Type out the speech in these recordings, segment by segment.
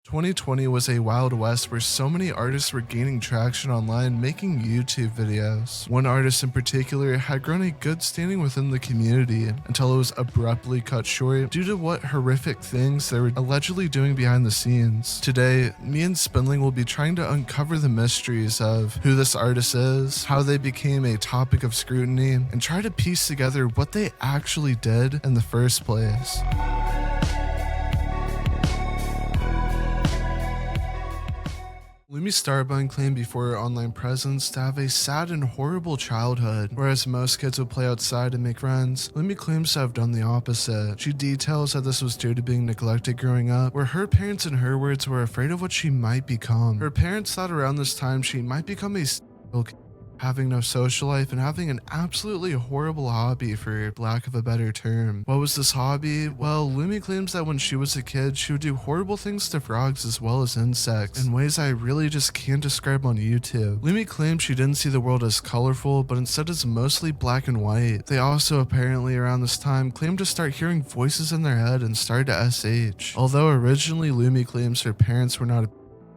2020 was a wild west where so many artists were gaining traction online making YouTube videos. One artist in particular had grown a good standing within the community until it was abruptly cut short due to what horrific things they were allegedly doing behind the scenes. Today, me and Spindling will be trying to uncover the mysteries of who this artist is, how they became a topic of scrutiny, and try to piece together what they actually did in the first place. Lumistarbun claimed before her online presence to have a sad and horrible childhood. Whereas most kids would play outside and make friends, Lumi claims to have done the opposite. She details that this was due to being neglected growing up, where her parents, in her words, were afraid of what she might become. Her parents thought around this time she might become a having no social life and having an absolutely horrible hobby, for lack of a better term. What was this hobby? Well, Lumi claims that when she was a kid, she would do horrible things to frogs as well as insects in ways I really just can't describe on YouTube. Lumi claimed she didn't see the world as colorful, but instead as mostly black and white. They also apparently around this time claimed to start hearing voices in their head and started to SH. Although originally Lumi claims her parents were not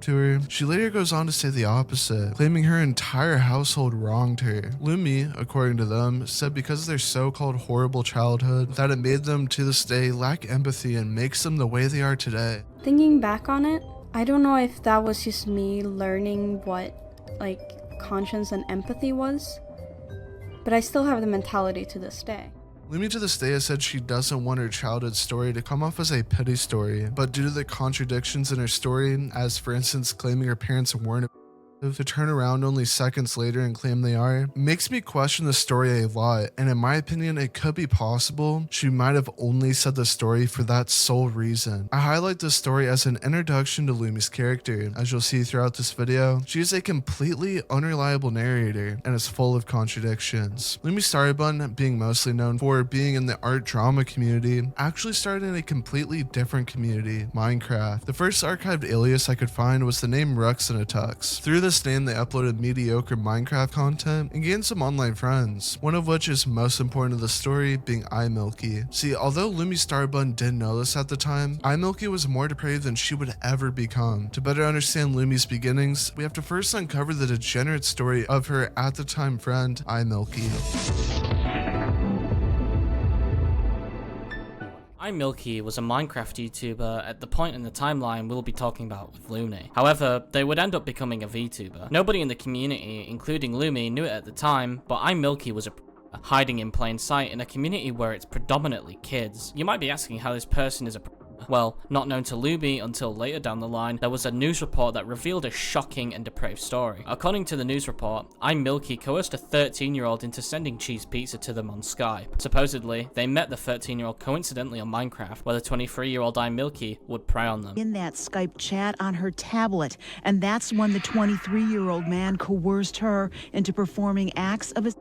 to her, she later goes on to say the opposite, claiming her entire household wronged her. Lumi, according to them, said because of their so-called horrible childhood, that it made them to this day lack empathy and makes them the way they are today. Thinking back on it, I don't know if that was just me learning what conscience and empathy was, but I still have the mentality to this day. Lumi to this day has said she doesn't want her childhood story to come off as a pity story, but due to the contradictions in her story, as for instance claiming her parents weren't to turn around only seconds later and claim they are, makes me question the story a lot, and in my opinion it could be possible she might have only said the story for that sole reason. I highlight this story as an introduction to Lumi's character. As you'll see throughout this video, she is a completely unreliable narrator and is full of contradictions. Lumistarbun, being mostly known for being in the art drama community, actually started in a completely different community, Minecraft. The first archived alias I could find was the name RuxInATux. Through this name, they uploaded mediocre Minecraft content and gained some online friends, one of which is most important to the story being iMilki. See, although Lumistarbun didn't know this at the time, iMilki was more depraved than she would ever become. To better understand Lumi's beginnings, we have to first uncover the degenerate story of her at the time friend, iMilki. iMilki was a Minecraft YouTuber at the point in the timeline we'll be talking about with Lumi. However, they would end up becoming a VTuber. Nobody in the community, including Lumi, knew it at the time, but iMilki was hiding in plain sight in a community where it's predominantly kids. You might be asking how this person is a well, not known to Lumi until later down the line, there was a news report that revealed a shocking and depraved story. According to the news report, iMilki coerced a 13-year-old into sending cheese pizza to them on Skype. Supposedly, they met the 13-year-old coincidentally on Minecraft, where the 23-year-old iMilki would prey on them. In that Skype chat on her tablet, and that's when the 23-year-old man coerced her into performing acts of a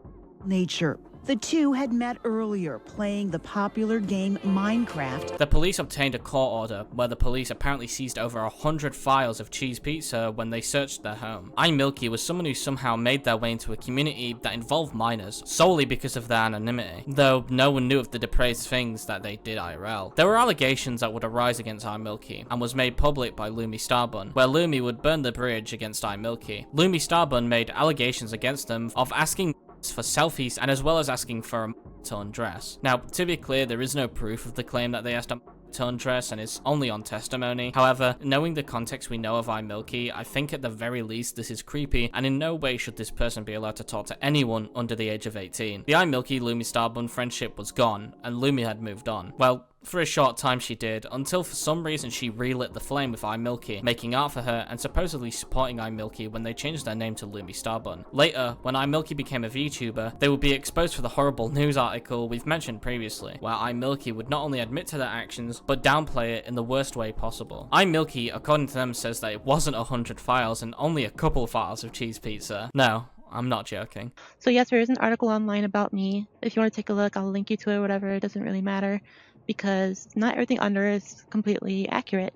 nature. The two had met earlier, playing the popular game Minecraft. The police obtained a court order where the police apparently seized over 100 files of cheese pizza when they searched their home. iMilki was someone who somehow made their way into a community that involved minors, solely because of their anonymity, though no one knew of the depraved things that they did IRL. There were allegations that would arise against iMilki, and was made public by Lumistarbun, where Lumi would burn the bridge against iMilki. Lumistarbun made allegations against them of asking for selfies and as well as asking for a to undress. Now, to be clear, there is no proof of the claim that they asked a to undress and it's only on testimony. However, knowing the context we know of iMilki, I think at the very least this is creepy, and in no way should this person be allowed to talk to anyone under the age of 18. The iMilki Lumistarbun friendship was gone, and Lumi had moved on. Well, for a short time she did, until for some reason she relit the flame with iMilki, making art for her and supposedly supporting iMilki when they changed their name to Lumistarbun. Later, when iMilki became a VTuber, they would be exposed for the horrible news article we've mentioned previously, where iMilki would not only admit to their actions, but downplay it in the worst way possible. iMilki, according to them, says that it wasn't 100 files and only a couple files of cheese pizza. No, I'm not joking. So yes, there is an article online about me. If you want to take a look, I'll link you to it or whatever. It doesn't really matter, because not everything under is completely accurate.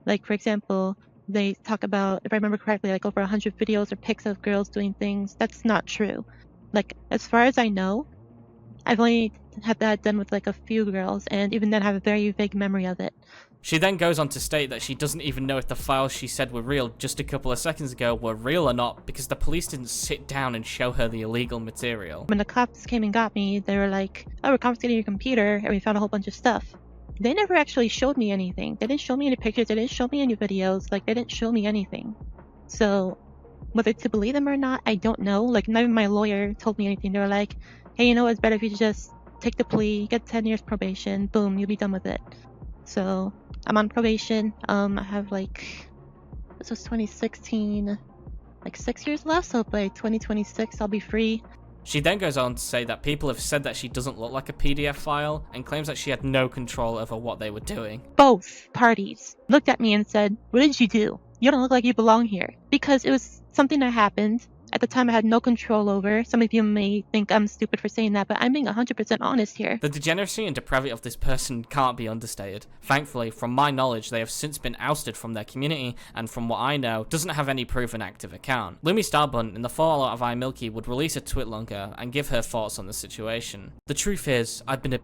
Like, for example, they talk about, if I remember correctly, like over 100 videos or pics of girls doing things. That's not true. Like, as far as I know, I've only had that done with like a few girls, and even then I have a very vague memory of it. She then goes on to state that she doesn't even know if the files she said were real just a couple of seconds ago were real or not because the police didn't sit down and show her the illegal material. When the cops came and got me, they were like, oh, we're confiscating your computer, and we found a whole bunch of stuff. They never actually showed me anything. They didn't show me any pictures, they didn't show me any videos, like, they didn't show me anything. So, whether to believe them or not, I don't know. Like, not even my lawyer told me anything. They were like, hey, you know, it's better if you just take the plea, get 10 years probation, boom, you'll be done with it. So, I'm on probation. I have this was 2016, 6 years left, so by 2026 I'll be free. She then goes on to say that people have said that she doesn't look like a PDF file and claims that she had no control over what they were doing. Both parties looked at me and said, what did you do? You don't look like you belong here. Because it was something that happened. At the time I had no control over. Some of you may think I'm stupid for saying that, but I'm being 100% honest here. The degeneracy and depravity of this person can't be understated. Thankfully, from my knowledge, they have since been ousted from their community, and from what I know, doesn't have any proven active account. Lumistarbun, in the fallout of iMilki, would release a twitlonger and give her thoughts on the situation. The truth is, I've been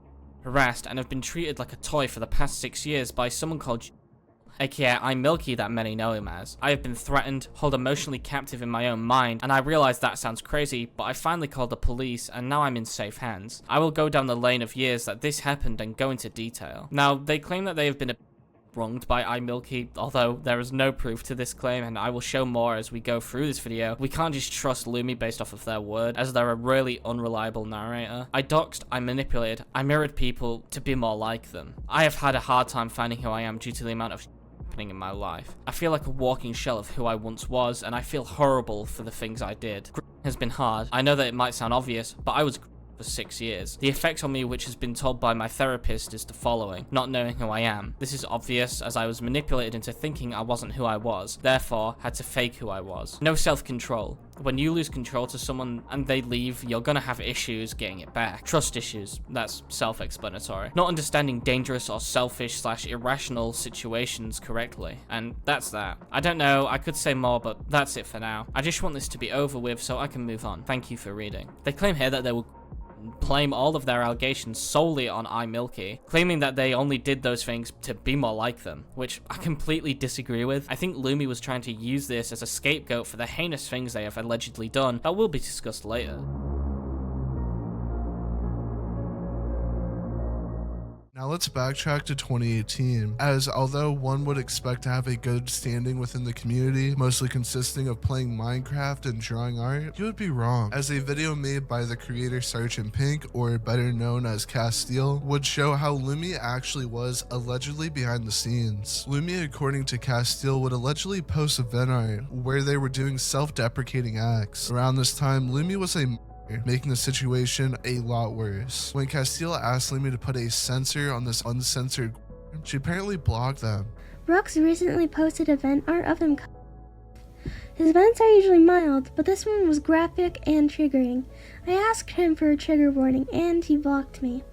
harassed and have been treated like a toy for the past 6 years by someone called aka iMilki that many know him as. I have been threatened, held emotionally captive in my own mind, and I realize that sounds crazy, but I finally called the police and now I'm in safe hands. I will go down the lane of years that this happened and go into detail. Now, they claim that they have been wronged by iMilki, although there is no proof to this claim, and I will show more as we go through this video. We can't just trust Lumi based off of their word, as they're a really unreliable narrator. I doxed, I manipulated, I mirrored people to be more like them. I have had a hard time finding who I am due to the amount of in my life. I feel like a walking shell of who I once was, and I feel horrible for the things I did. Has been hard. I know that it might sound obvious, but I was for 6 years. The effect on me, which has been told by my therapist, is the following: not knowing who I am. This is obvious as I was manipulated into thinking I wasn't who I was, therefore had to fake who I was. No self-control. When you lose control to someone and they leave, you're gonna have issues getting it back. Trust issues, that's self-explanatory. Not understanding dangerous or selfish/irrational situations correctly. And that's that. I don't know, I could say more, but that's it for now. I just want this to be over with so I can move on. Thank you for reading. They claim here that they will blame all of their allegations solely on iMilki, claiming that they only did those things to be more like them, which I completely disagree with. I think Lumi was trying to use this as a scapegoat for the heinous things they have allegedly done that will be discussed later. Now let's backtrack to 2018, as although one would expect to have a good standing within the community, mostly consisting of playing Minecraft and drawing art, you would be wrong, as a video made by the creator Sgt.pink, or better known as Kastiel, would show how Lumi actually was allegedly behind the scenes. Lumi, according to Kastiel, would allegedly post event art where they were doing self-deprecating acts. Around this time, Lumi was making the situation a lot worse. When Kastiel asked Lumi to put a censor on this uncensored, she apparently blocked them. Rux recently posted event art of him. His events are usually mild, but this one was graphic and triggering. I asked him for a trigger warning and he blocked me.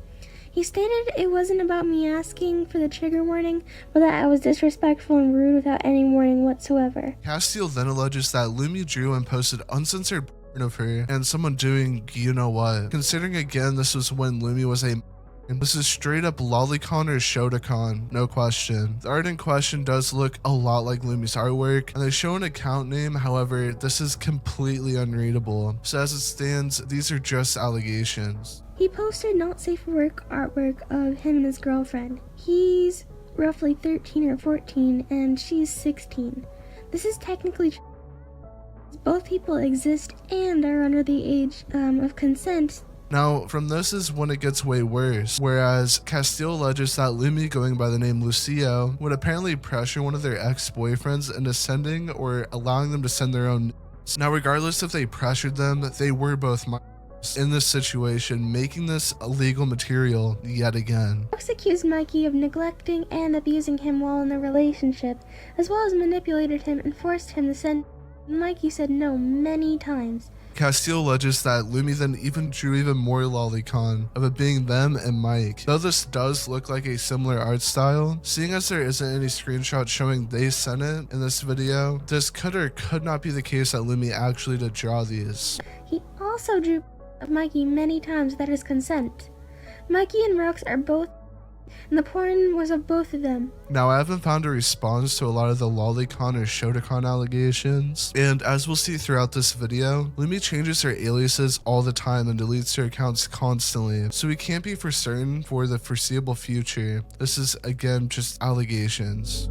He stated it wasn't about me asking for the trigger warning, but that I was disrespectful and rude without any warning whatsoever. Kastiel then alleges that Lumi drew and posted uncensored of her and someone doing you know what. Considering again this was when Lumi was this is straight up lolicon or shotacon, no question. The art in question does look a lot like Lumi's artwork, and they show an account name, however this is completely unreadable. So as it stands, these are just allegations. He posted not safe for work artwork of him and his girlfriend. He's roughly 13 or 14 and she's 16. This is technically both people exist and are under the age of consent. Now, from this is when it gets way worse, whereas Kastiel alleges that Lumi, going by the name Lucio, would apparently pressure one of their ex-boyfriends into sending or allowing them to send their own nudes. Now, regardless if they pressured them, they were both minors in this situation, making this illegal material yet again. Rux accused Mikey of neglecting and abusing him while in the relationship, as well as manipulated him and forced him to send. Mikey said no many times. Kastiel alleges that Lumi then even drew even more lolicon of it being them and Mike. Though this does look like a similar art style, seeing as there isn't any screenshot showing they sent it in this video, this could or could not be the case that Lumi actually did draw these. He also drew of Mikey many times without his consent. Mikey and Rux are both and the porn was of both of them. Now, I haven't found a response to a lot of the lolicon or shotacon allegations, and as we'll see throughout this video, Lumi changes her aliases all the time and deletes her accounts constantly, so we can't be for certain for the foreseeable future. This is, again, just allegations.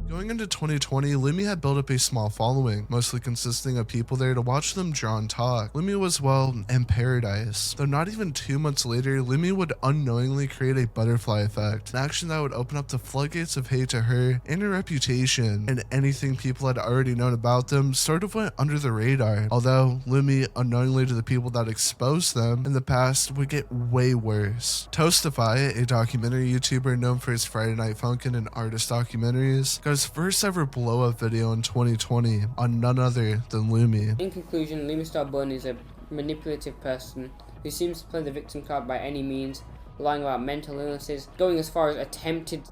Going into 2020, Lumi had built up a small following, mostly consisting of people there to watch them draw and talk. Lumi was, well, in paradise. Though not even 2 months later, Lumi would unknowingly create a butterfly effect, an action that would open up the floodgates of hate to her and her reputation, and anything people had already known about them sort of went under the radar. Although, Lumi, unknowingly to the people that exposed them in the past, would get way worse. Toastify, a documentary YouTuber known for his Friday Night Funkin' and artist documentaries, got his first ever blow-up video in 2020 on none other than Lumi. In conclusion, Lumistarbun is a manipulative person who seems to play the victim card by any means, lying about mental illnesses, going as far as attempted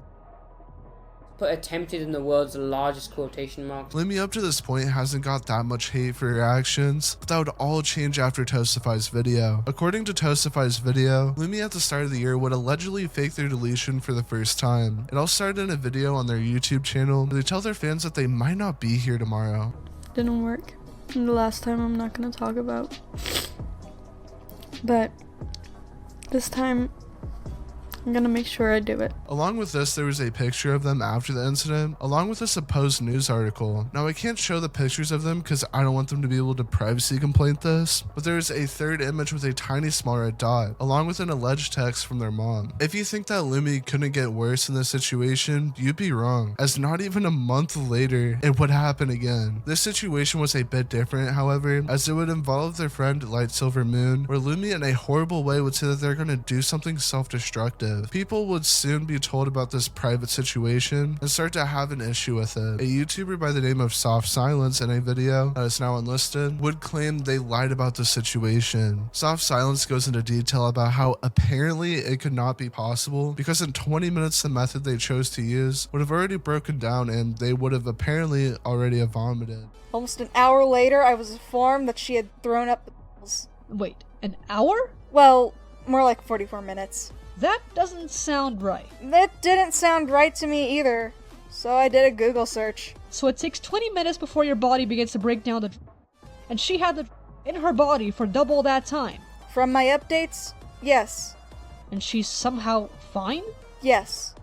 in the world's largest quotation marks. Lumi up to this point hasn't got that much hate for her actions, but that would all change after Toastify's video. According to Toastify's video, Lumi at the start of the year would allegedly fake their deletion for the first time. It all started in a video on their YouTube channel where they tell their fans that they might not be here tomorrow. Didn't work. And the last time I'm not gonna talk about. But this time I'm gonna make sure I do it. Along with this, there was a picture of them after the incident, along with a supposed news article. Now, I can't show the pictures of them because I don't want them to be able to privacy complaint this, but there is a third image with a tiny small red dot, along with an alleged text from their mom. If you think that Lumi couldn't get worse in this situation, you'd be wrong, as not even a month later, it would happen again. This situation was a bit different, however, as it would involve their friend Light Silver Moon, where Lumi in a horrible way would say that they're gonna do something self-destructive. People would soon be told about this private situation and start to have an issue with it. A YouTuber by the name of Soft Silence in a video that is now unlisted would claim they lied about the situation. Soft Silence goes into detail about how apparently it could not be possible because in 20 minutes the method they chose to use would have already broken down and they would have apparently already vomited. Almost an hour later, I was informed that she had thrown up the pills. Wait, an hour? Well, more like 44 minutes. That doesn't sound right. That didn't sound right to me either, so I did a Google search. So it takes 20 minutes before your body begins to break down the and she had the in her body for double that time. From my updates, yes. And she's somehow fine? Yes.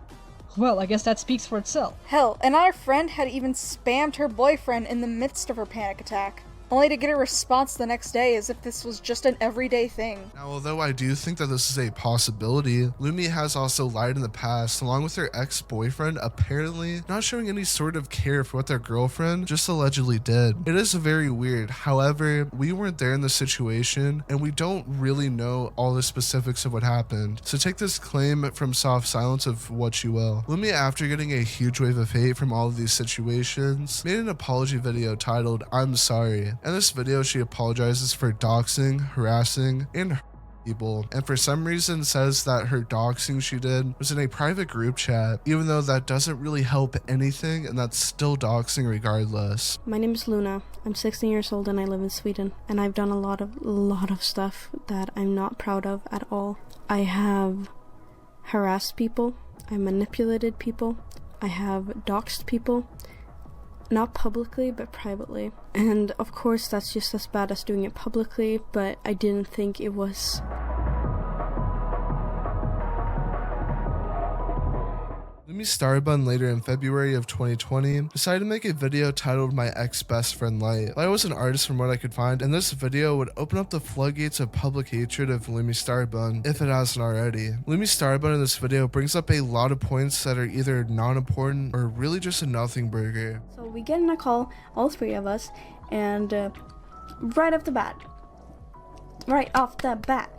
Well, I guess that speaks for itself. Hell, and our friend had even spammed her boyfriend in the midst of her panic attack, only to get a response the next day as if this was just an everyday thing. Now, although I do think that this is a possibility, Lumi has also lied in the past, along with her ex-boyfriend apparently not showing any sort of care for what their girlfriend just allegedly did. It is very weird. However, we weren't there in the situation, and we don't really know all the specifics of what happened. So take this claim from Soft Silence of what you will. Lumi, after getting a huge wave of hate from all of these situations, made an apology video titled "I'm Sorry." In this video, she apologizes for doxing, harassing, and people, and for some reason says that her doxing she did was in a private group chat, even though that doesn't really help anything and that's still doxing regardless. My name is Luna. I'm 16 years old and I live in Sweden, and I've done a lot of stuff that I'm not proud of at all. I have harassed people, I manipulated people, I have doxed people. Not publicly, but privately. And of course, that's just as bad as doing it publicly, but I didn't think it was. Lumistarbun later in February of 2020 decided to make a video titled "My Ex-Best Friend Light." Light was an artist from what I could find, and this video would open up the floodgates of public hatred of Lumistarbun if it hasn't already. Lumistarbun in this video brings up a lot of points that are either non-important or really just a nothing burger. So we get in a call, all three of us, and right off the bat,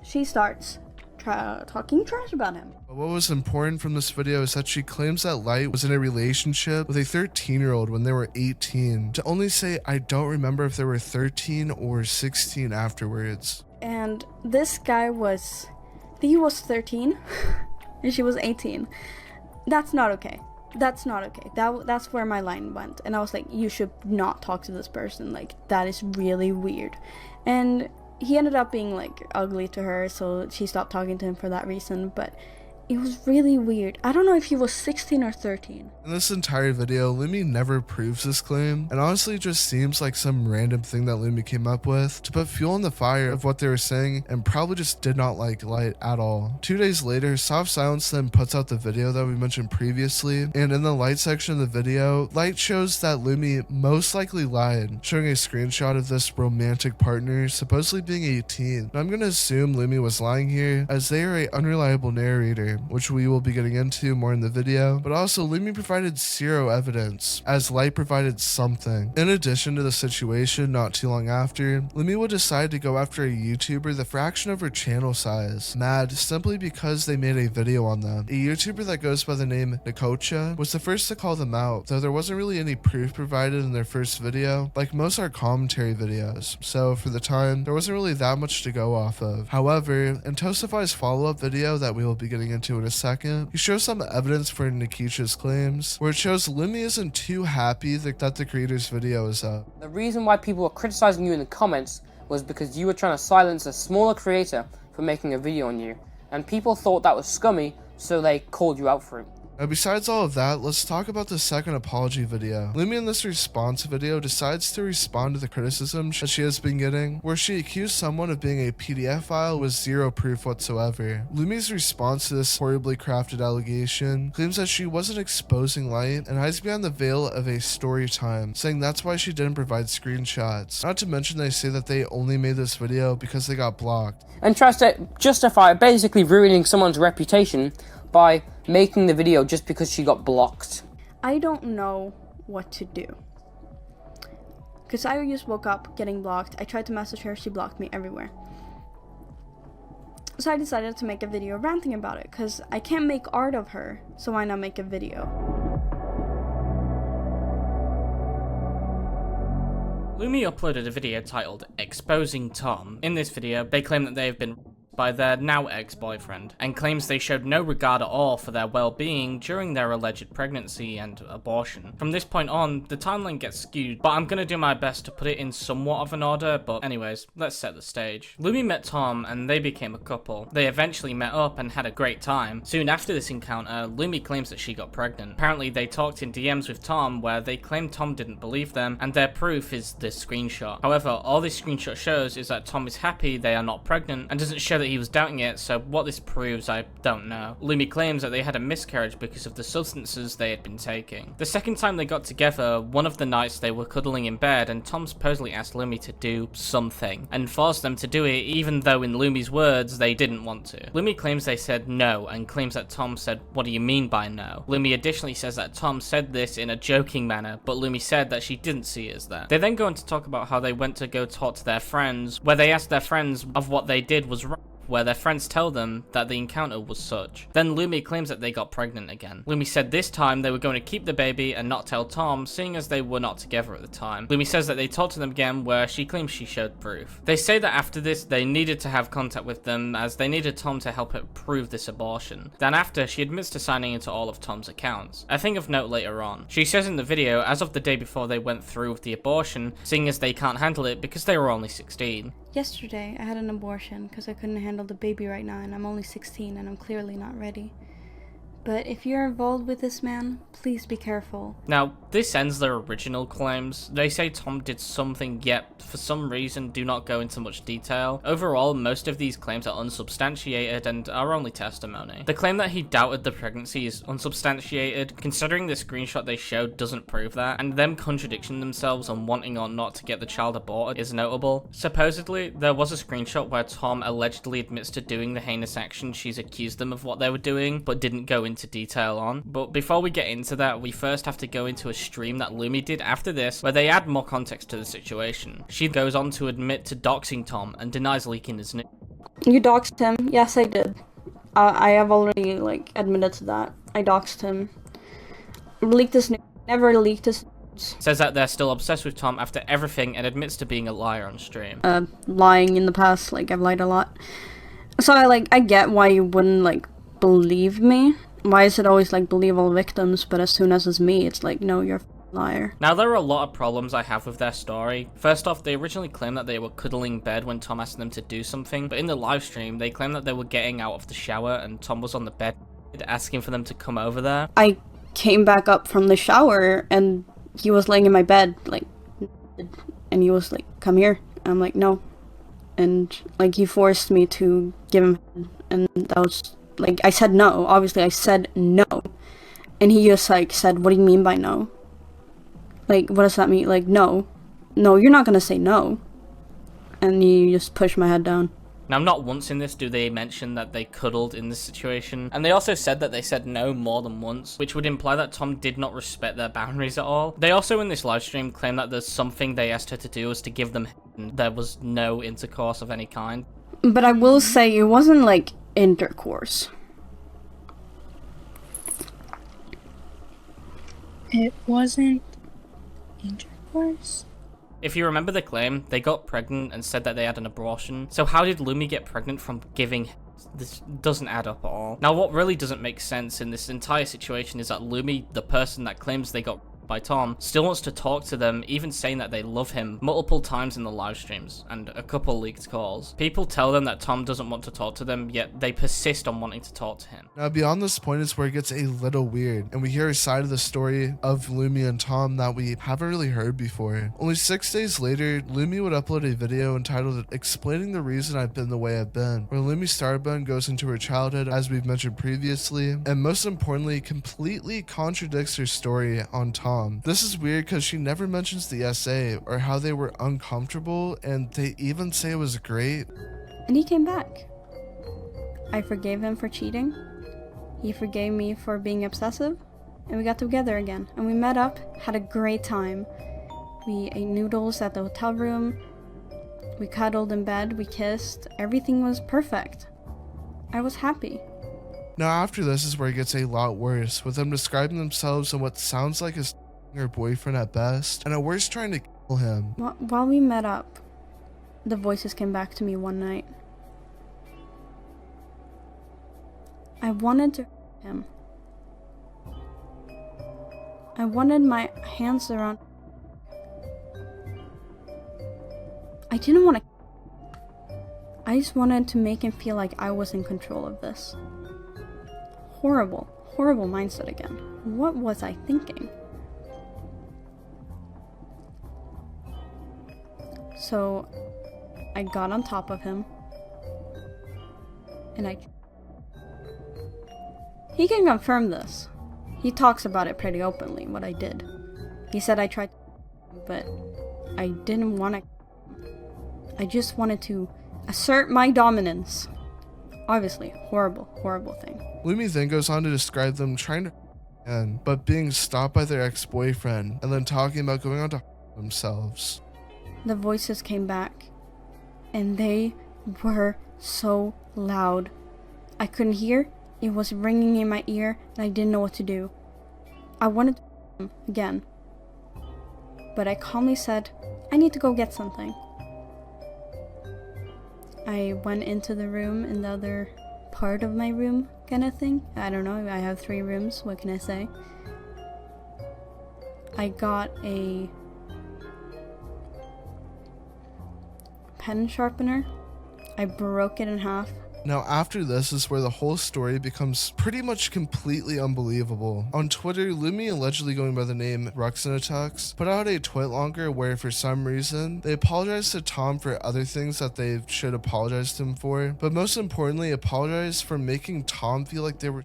she starts talking trash about him. But what was important from this video is that she claims that Light was in a relationship with a 13-year-old when they were 18, to only say "I don't remember if they were 13 or 16 afterwards." And this guy was, I think he was 13 and she was 18. That's not okay. That's not okay. That's where my line went. And I was like, you should not talk to this person. Like, that is really weird. And he ended up being like ugly to her, so she stopped talking to him for that reason, but it was really weird. I don't know if he was 16 or 13. In this entire video, Lumi never proves this claim, and honestly it just seems like some random thing that Lumi came up with to put fuel on the fire of what they were saying, and probably just did not like Light at all. 2 days later, Soft Silence then puts out the video that we mentioned previously, and in the Light section of the video, Light shows that Lumi most likely lied, showing a screenshot of this romantic partner supposedly being 18. Now, I'm gonna assume Lumi was lying here, as they are an unreliable narrator, which we will be getting into more in the video, but also Lumi provided zero evidence, as Light provided something. In addition to the situation, not too long after, Lumi would decide to go after a YouTuber the fraction of her channel size, mad simply because they made a video on them. A YouTuber that goes by the name Nikocha was the first to call them out, though there wasn't really any proof provided in their first video, like most are commentary videos, so for the time, there wasn't really that much to go off of. However, in Toastify's follow-up video that we will be getting into in a second, he shows some evidence for Nikocha's claims, where it shows Lumi isn't too happy that the creator's video is up. The reason why people were criticizing you in the comments was because you were trying to silence a smaller creator for making a video on you, and people thought that was scummy, so they called you out for it. Now, besides all of that, let's talk about the second apology video. Lumi in this response video decides to respond to the criticism that she has been getting, where she accused someone of being a PDF file with zero proof whatsoever. Lumi's response to this horribly crafted allegation claims that she wasn't exposing Light and hides behind the veil of a story time, saying that's why she didn't provide screenshots. Not to mention they say that they only made this video because they got blocked. And tries to justify basically ruining someone's reputation by making the video just because she got blocked. I don't know what to do. Because I just woke up getting blocked. I tried to message her, she blocked me everywhere. So I decided to make a video ranting about it, because I can't make art of her, so why not make a video? Lumi uploaded a video titled Exposing Tom. In this video, they claim that they have been by their now ex-boyfriend, and claims they showed no regard at all for their well-being during their alleged pregnancy and abortion. From this point on, the timeline gets skewed, but I'm gonna do my best to put it in somewhat of an order, but anyways, let's set the stage. Lumi met Tom and they became a couple. They eventually met up and had a great time. Soon after this encounter, Lumi claims that she got pregnant. Apparently they talked in DMs with Tom where they claimed Tom didn't believe them, and their proof is this screenshot. However, all this screenshot shows is that Tom is happy they are not pregnant and doesn't show that he was doubting it, so what this proves I don't know. Lumi claims that they had a miscarriage because of the substances they had been taking. The second time they got together, one of the nights they were cuddling in bed, and Tom supposedly asked Lumi to do something and forced them to do it even though in Lumi's words they didn't want to. Lumi claims they said no and claims that Tom said, "What do you mean by no?" Lumi additionally says that Tom said this in a joking manner, but Lumi said that she didn't see it as that. They then go on to talk about how they went to go talk to their friends, where they asked their friends of what they did was wrong, where their friends tell them that the encounter was such. Then Lumi claims that they got pregnant again. Lumi said this time they were going to keep the baby and not tell Tom, seeing as they were not together at the time. Lumi says that they talked to them again, where she claims she showed proof. They say that after this they needed to have contact with them as they needed Tom to help it prove this abortion. Then after, she admits to signing into all of Tom's accounts. A thing of note later on, she says in the video, as of the day before they went through with the abortion, seeing as they can't handle it because they were only 16. Yesterday, I had an abortion because I couldn't handle the baby right now, and I'm only 16 and I'm clearly not ready. But if you're involved with this man, please be careful. Now, this ends their original claims. They say Tom did something, yet for some reason do not go into much detail. Overall, most of these claims are unsubstantiated and are only testimony. The claim that he doubted the pregnancy is unsubstantiated, considering the screenshot they showed doesn't prove that, and them contradicting themselves on wanting or not to get the child aborted is notable. Supposedly, there was a screenshot where Tom allegedly admits to doing the heinous action she's accused them of what they were doing, but didn't go into detail on. But before we get into that, we first have to go into a stream that Lumi did after this, where they add more context to the situation. She goes on to admit to doxing Tom and denies leaking his name. You doxed him? Yes, I did. I have already, admitted to that. I doxed him. Leaked his name. Never leaked his news. Says that they're still obsessed with Tom after everything and admits to being a liar on stream. Lying in the past, I've lied a lot. So I get why you wouldn't, believe me. Why is it always believe all victims, but as soon as it's me, it's no, you're liar. Now, there are a lot of problems I have with their story. First off, they originally claimed that they were cuddling in bed when Tom asked them to do something, but in the live stream, they claimed that they were getting out of the shower and Tom was on the bed asking for them to come over there. I came back up from the shower and he was laying in my bed, like, and he was like, come here. I'm like, no. And like, he forced me to give him, and that was like, I said no. Obviously, I said no. And he just like said, what do you mean by no? Like, what does that mean? Like, no. No, you're not gonna say no. And he just pushed my head down. Now, not once in this do they mention that they cuddled in this situation, and they also said that they said no more than once, which would imply that Tom did not respect their boundaries at all. They also in this live stream claim that there's something they asked her to do was to give them head. There was no intercourse of any kind. But I will say it wasn't like intercourse. It wasn't intercourse? If you remember the claim, they got pregnant and said that they had an abortion. So how did Lumi get pregnant from giving? This doesn't add up at all. Now, what really doesn't make sense in this entire situation is that Lumi, the person that claims they got by Tom, still wants to talk to them, even saying that they love him multiple times in the live streams and a couple leaked calls. People tell them that Tom doesn't want to talk to them, yet they persist on wanting to talk to him. Now, beyond this point is where it gets a little weird, and we hear a side of the story of Lumi and Tom that we haven't really heard before. Only 6 days later, Lumi would upload a video entitled Explaining the Reason I've Been the Way I've Been, where Lumistarbun goes into her childhood, as we've mentioned previously, and most importantly, completely contradicts her story on Tom. This is weird because she never mentions the SA or how they were uncomfortable, and they even say it was great. And he came back. I forgave him for cheating. He forgave me for being obsessive. And we got together again. And we met up, had a great time. We ate noodles at the hotel room. We cuddled in bed, we kissed. Everything was perfect. I was happy. Now after this is where it gets a lot worse, with them describing themselves in what sounds like a her boyfriend at best, and at worst trying to kill him. While we met up, the voices came back to me one night. I wanted to hurt him. I wanted my hands around. I didn't want to. I just wanted to make him feel like I was in control of this. Horrible, horrible mindset again. What was I thinking? So, I got on top of him, and he can confirm this. He talks about it pretty openly, what I did. He said I tried, but I didn't want to. I just wanted to assert my dominance. Obviously, horrible, horrible thing. Lumi then goes on to describe them trying to again, but being stopped by their ex-boyfriend, and then talking about going on to themselves. The voices came back, and they were so loud. I couldn't hear. It was ringing in my ear, and I didn't know what to do. I wanted to again, but I calmly said, I need to go get something. I went into the room in the other part of my room, kind of thing. I don't know, I have 3 rooms, what can I say? I got a pen sharpener. I broke it in half. Now after this is where the whole story becomes pretty much completely unbelievable. On Twitter, Lumi, allegedly going by the name RuxInATux, put out a tweet longer where for some reason they apologized to Tom for other things that they should apologize to him for, but most importantly apologized for making Tom feel like they were,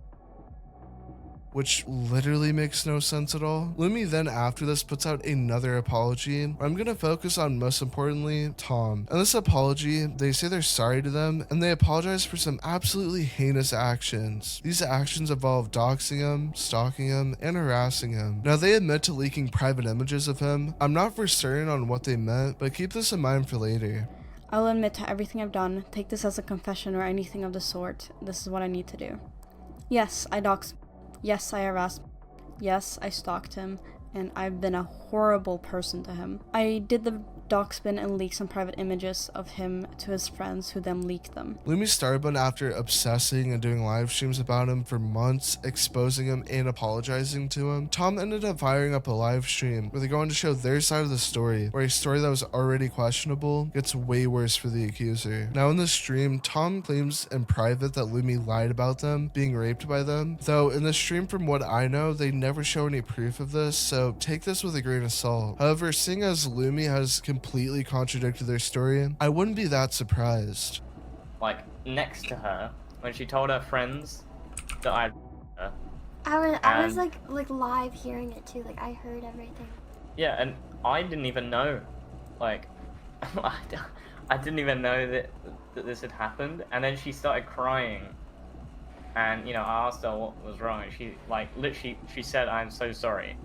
which literally makes no sense at all. Lumi then after this puts out another apology. I'm gonna focus on most importantly Tom. In this apology, they say they're sorry to them and they apologize for some absolutely heinous actions. These actions involve doxing him, stalking him, and harassing him. Now they admit to leaking private images of him. I'm not for certain on what they meant, but keep this in mind for later. I'll admit to everything I've done. Take this as a confession or anything of the sort. This is what I need to do. Yes, I doxed. Yes, I harassed. Yes, I stalked him, and I've been a horrible person to him. I did the doxbin and leak some private images of him to his friends who then leaked them. Lumistarbun, after obsessing and doing live streams about him for months, exposing him and apologizing to him, Tom ended up firing up a live stream where they're going to show their side of the story, where a story that was already questionable gets way worse for the accuser. Now in the stream, Tom claims in private that Lumi lied about them being raped by them, though in the stream from what I know, they never show any proof of this, so take this with a grain of salt. However, seeing as Lumi has completely contradicted their story, I wouldn't be that surprised. Like, next to her, when she told her friends that I was like live hearing it too, like I heard everything. Yeah, and I didn't even know, like, I didn't even know that this had happened, and then she started crying, and, you know, I asked her what was wrong, and she, like, literally, she said, "I'm so sorry,"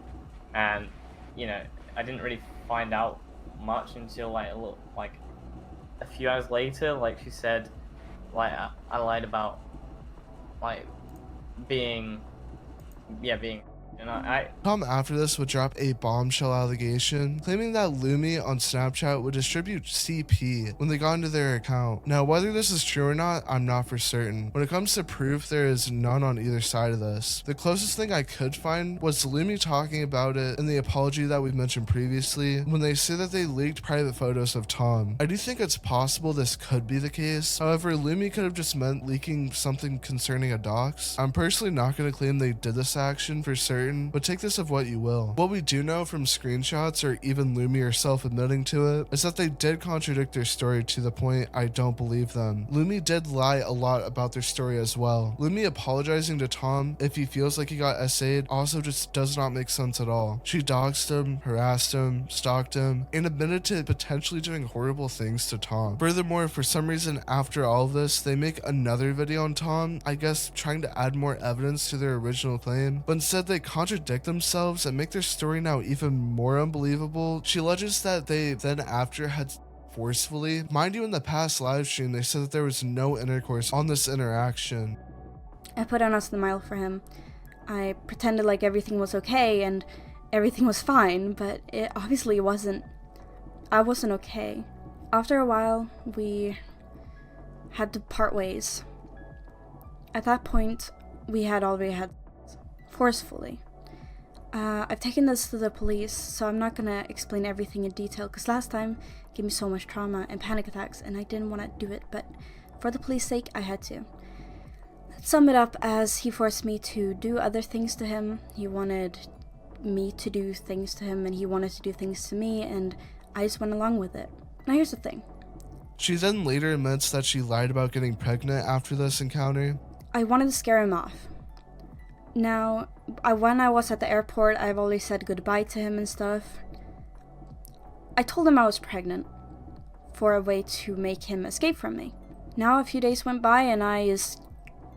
and, you know, I didn't really find out much until, like, a few hours later. Like, she said, like, I lied about, like, being, you know, Tom after this would drop a bombshell allegation claiming that Lumi on Snapchat would distribute CP when they got into their account. Now, whether this is true or not, I'm not for certain. When it comes to proof, there is none on either side of this. The closest thing I could find was Lumi talking about it in the apology that we mentioned previously when they say that they leaked private photos of Tom. I do think it's possible this could be the case. However, Lumi could have just meant leaking something concerning a dox. I'm personally not going to claim they did this action for certain, but take this of what you will. What we do know from screenshots, or even Lumi herself admitting to it, is that they did contradict their story to the point I don't believe them. Lumi did lie a lot about their story as well. Lumi apologizing to Tom if he feels like he got essayed also just does not make sense at all. She doxed him, harassed him, stalked him, and admitted to potentially doing horrible things to Tom. Furthermore, for some reason after all of this, they make another video on Tom, I guess trying to add more evidence to their original claim, but instead they contradict themselves and make their story now even more unbelievable. She alleges that they then after had forcefully, mind you, in the past live stream they said that there was no intercourse on this interaction. I put on a smile for him. I pretended like everything was okay and everything was fine, but it obviously wasn't. I wasn't okay. After a while, we had to part ways. At that point, we had already had forcefully. I've taken this to the police, so I'm not gonna explain everything in detail, because last time it gave me so much trauma and panic attacks, and I didn't want to do it, but for the police sake, I had to. Let's sum it up as he forced me to do other things to him. He wanted me to do things to him, and he wanted to do things to me, and I just went along with it. Now here's the thing. She then later admits that she lied about getting pregnant after this encounter. I wanted to scare him off. Now, when I was at the airport, I've always said goodbye to him and stuff. I told him I was pregnant for a way to make him escape from me. Now a few days went by and I just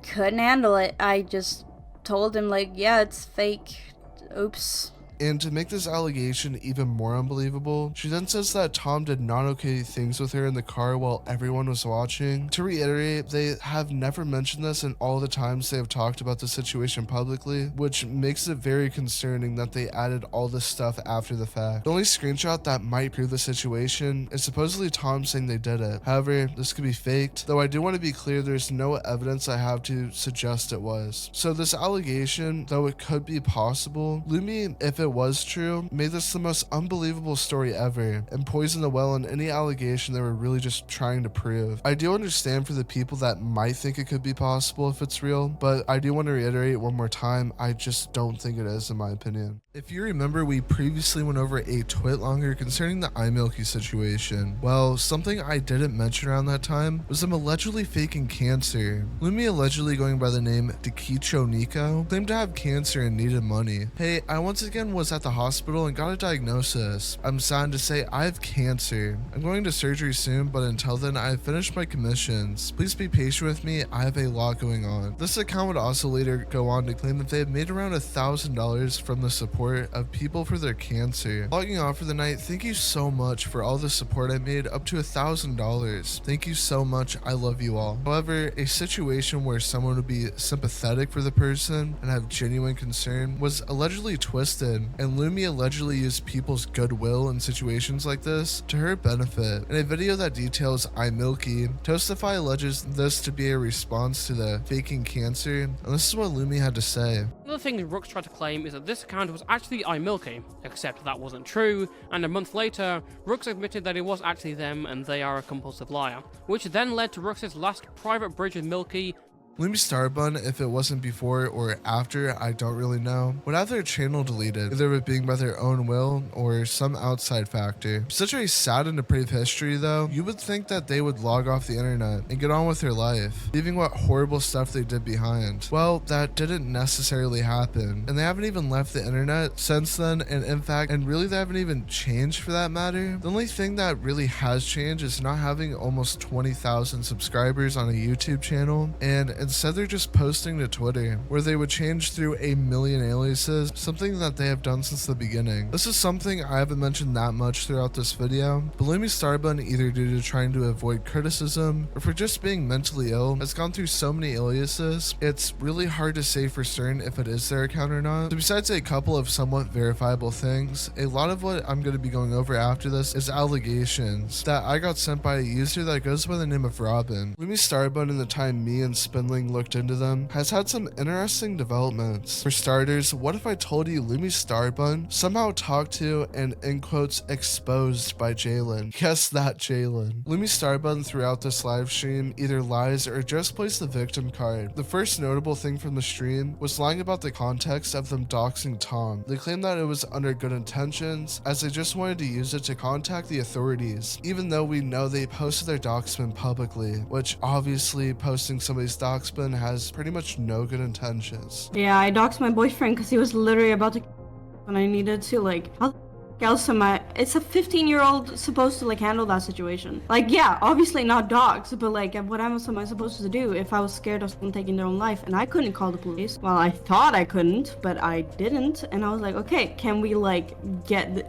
couldn't handle it. I just told him, like, yeah, it's fake. Oops. And to make this allegation even more unbelievable, she then says that Tom did not okay things with her in the car while everyone was watching. To reiterate, they have never mentioned this in all the times they have talked about the situation publicly, which makes it very concerning that they added all this stuff after the fact. The only screenshot that might prove the situation is supposedly Tom saying they did it. However, this could be faked, though I do want to be clear there's no evidence I have to suggest it was. So this allegation, though it could be possible, Lumi, if it was true, made this the most unbelievable story ever and poisoned the well on any allegation they were really just trying to prove. I do understand for the people that might think it could be possible if it's real, but I do want to reiterate one more time, I just don't think it is in my opinion. If you remember, we previously went over a twit longer concerning the iMilki situation. Well, something I didn't mention around that time was them allegedly faking cancer. Lumi, allegedly going by the name Dekicho Nico, claimed to have cancer and needed money. Hey, I once again was at the hospital and got a diagnosis. I'm sad to say I have cancer. I'm going to surgery soon, but until then I have finished my commissions. Please be patient with me, I have a lot going on. This account would also later go on to claim that they had made around $1,000 from the support of people for their cancer. Logging off for the night, thank you so much for all the support I made, up to $1,000. Thank you so much, I love you all. However, a situation where someone would be sympathetic for the person and have genuine concern was allegedly twisted thing, and Lumi allegedly used people's goodwill in situations like this to her benefit. In a video that details iMilki, Toastify alleges this to be a response to the faking cancer, and this is what Lumi had to say. Another thing Rux tried to claim is that this account was actually iMilki, except that wasn't true, and a month later, Rux admitted that it was actually them and they are a compulsive liar, which then led to Rux's last private bridge with Milky. Lumistarbun, if it wasn't before or after, I don't really know, would have their channel deleted, either it being by their own will or some outside factor. Such a sad and depraved history though, you would think that they would log off the internet and get on with their life, leaving what horrible stuff they did behind. Well, that didn't necessarily happen, and they haven't even left the internet since then, and in fact, and really they haven't even changed for that matter. The only thing that really has changed is not having almost 20,000 subscribers on a YouTube channel, and instead they're just posting to Twitter, where they would change through 1 million aliases, something that they have done since the beginning. This is something I haven't mentioned that much throughout this video, but Lumistarbun, either due to trying to avoid criticism or for just being mentally ill, has gone through so many aliases, it's really hard to say for certain if it is their account or not. So besides a couple of somewhat verifiable things, a lot of what I'm going to be going over after this is allegations that I got sent by a user that goes by the name of Robin. Lumistarbun, in the time me and Spindling looked into them, has had some interesting developments. For starters, what if I told you Lumistarbun somehow talked to and in quotes exposed by Jalen? Yes, that Jalen. Lumistarbun throughout this live stream either lies or just plays the victim card. The first notable thing from the stream was lying about the context of them doxing Tom. They claimed that it was under good intentions, as they just wanted to use it to contact the authorities, even though we know they posted their doxman publicly, which obviously posting somebody's doxman has pretty much no good intentions. Yeah, I doxed my boyfriend because he was literally about to and I needed to like else am I? It's a 15-year-old supposed to like handle that situation. Like, yeah, obviously not dogs, but like what else am I supposed to do if I was scared of someone taking their own life and I couldn't call the police? Well, I thought I couldn't, but I didn't, and I was like, okay, can we like get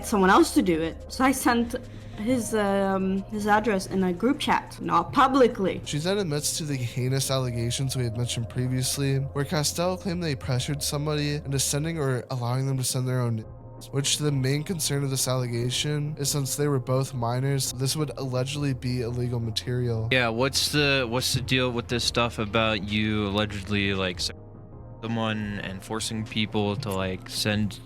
someone else to do it? So I sent his address in a group chat, not publicly. She then admits to the heinous allegations we had mentioned previously, where Kastiel claimed they pressured somebody into sending or allowing them to send their own, which the main concern of this allegation is since they were both minors, this would allegedly be illegal material. Yeah, what's the deal with this stuff about you allegedly like someone and forcing people to like send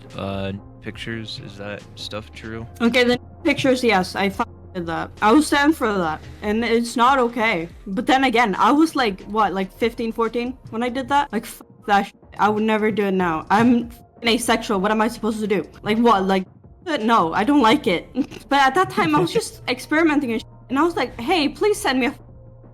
pictures? Is that stuff true? Okay, the pictures, yes, I did that. I will stand for that, and it's not okay. But then again, I was like, what, like 15, 14 when I did that? Like, that shit. I would never do it now. I'm asexual. What am I supposed to do? Like, what? Like, no, I don't like it. But at that time, I was just experimenting and I was like, hey, please send me a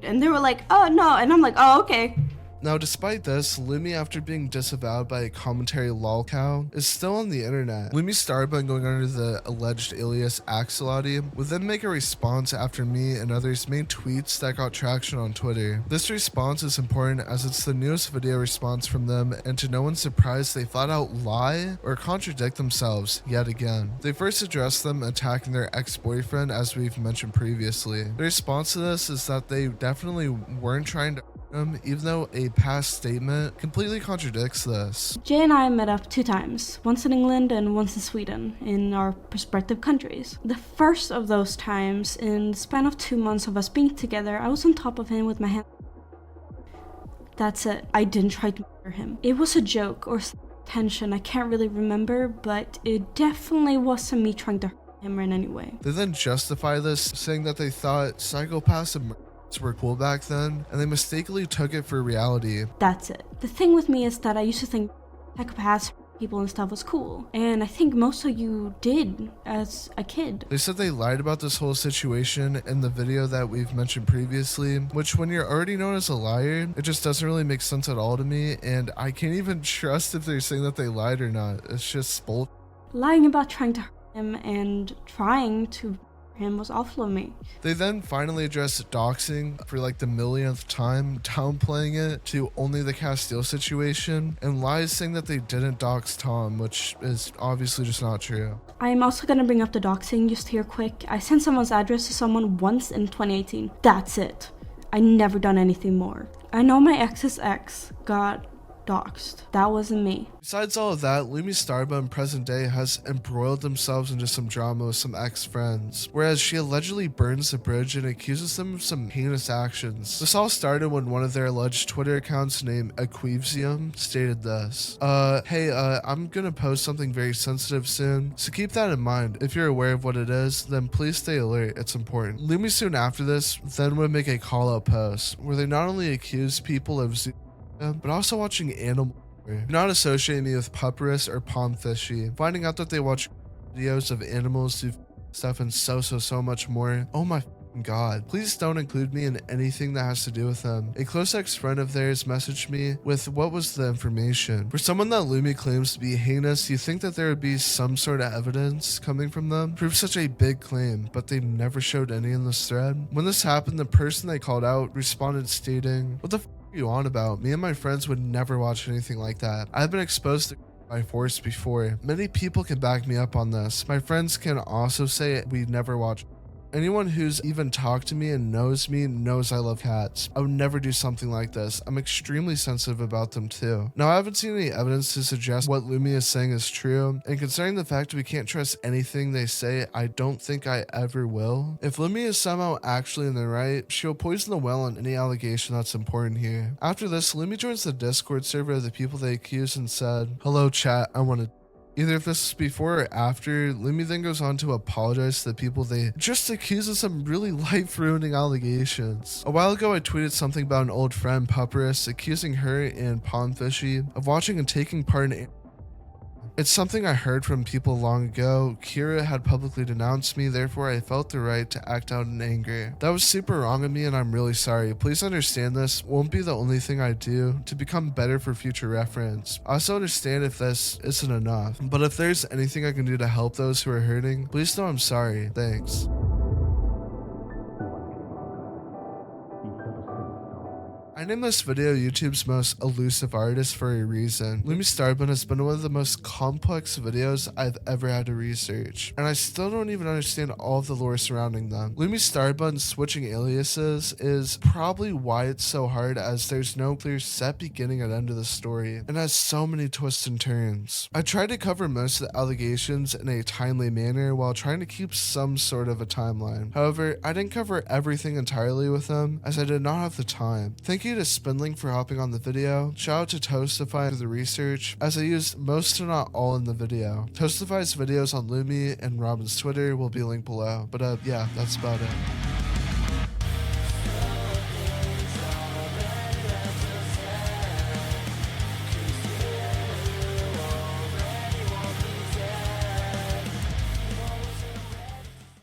and they were like, oh, no. And I'm like, oh, okay. Now, despite this, Lumi, after being disavowed by a commentary lolcow, is still on the internet. Lumistarbun, going under the alleged alias Axolotl, would then make a response after me and others made tweets that got traction on Twitter. This response is important as it's the newest video response from them, and to no one's surprise, they flat out lie or contradict themselves yet again. They first addressed them attacking their ex-boyfriend, as we've mentioned previously. The response to this is that they definitely weren't trying to even though a past statement completely contradicts this. Jay and I met up 2 times, once in England and once in Sweden, in our respective countries. The first of those times, in the span of 2 months of us being together, I was on top of him with my hand. That's it. I didn't try to murder him. It was a joke or tension, I can't really remember, but it definitely wasn't me trying to hurt him in any way. They then justify this, saying that they thought psychopaths and were cool back then, and they mistakenly took it for reality. That's it. The thing with me is that I used to think psychopaths, people and stuff was cool, and I think most of you did as a kid. They said they lied about this whole situation in the video that we've mentioned previously, which when you're already known as a liar, it just doesn't really make sense at all to me, and I can't even trust if they're saying that they lied or not. It's just bull. Lying about trying to hurt him and trying to him was awful of me. They then finally addressed doxing for like the millionth time, downplaying it to only the Kastiel situation, and lies saying that they didn't dox Tom, which is obviously just not true. I'm also gonna bring up the doxing just here quick. I sent someone's address to someone once in 2018. That's it. I never done anything more. I know my ex's ex got doxxed. That wasn't me. Besides all of that, Lumistarbun present day has embroiled themselves into some drama with some ex-friends, whereas she allegedly burns the bridge and accuses them of some heinous actions. This all started when one of their alleged Twitter accounts named Equivsium stated this. Hey, I'm gonna post something very sensitive soon, so keep that in mind. If you're aware of what it is, then please stay alert, it's important. Lumi soon after this then would make a call-out post, where they not only accuse people of but also watching animal. Do not associate me with pupperus or palm fishy. Finding out that they watch videos of animals do stuff and so much more. Oh my god. Please don't include me in anything that has to do with them. A close ex-friend of theirs messaged me with what was the information. For someone that Lumi claims to be heinous, you think that there would be some sort of evidence coming from them? Prove such a big claim, but they never showed any in this thread. When this happened, the person they called out responded stating, "What the f are you on about? Me and my friends would never watch anything like that. I've been exposed to by force before. Many people can back me up on this. My friends can also say we never watch. Anyone who's even talked to me and knows me knows I love cats. I would never do something like this. I'm extremely sensitive about them too." Now, I haven't seen any evidence to suggest what Lumi is saying is true, and considering the fact we can't trust anything they say, I don't think I ever will. If Lumi is somehow actually in the right, she'll poison the well on any allegation that's important here. After this, Lumi joins the Discord server of the people they accused and said, "Hello chat, I want to..." Either if this is before or after, Lumi then goes on to apologize to the people they just accused of some really life-ruining allegations. A while ago, I tweeted something about an old friend, Pupperus, accusing her and Pondfishy of watching and taking part in. It's something I heard from people long ago. Kira had publicly denounced me, therefore I felt the right to act out in anger. That was super wrong of me and I'm really sorry. Please understand this won't be the only thing I do to become better for future reference. I also understand if this isn't enough, but if there's anything I can do to help those who are hurting, please know I'm sorry. Thanks. I named this video YouTube's most elusive artist for a reason. Lumistarbun has been one of the most complex videos I've ever had to research, and I still don't even understand all of the lore surrounding them. Lumistarbun switching aliases is probably why it's so hard, as there's no clear set beginning and end of the story, and has so many twists and turns. I tried to cover most of the allegations in a timely manner while trying to keep some sort of a timeline. However, I didn't cover everything entirely with them, as I did not have the time. Thank you to Spindling for hopping on the video. Shout out to Toastify for the research, as I used most to not all in the video. Toastify's videos on Lumi and Robin's Twitter will be linked below. But yeah, that's about it.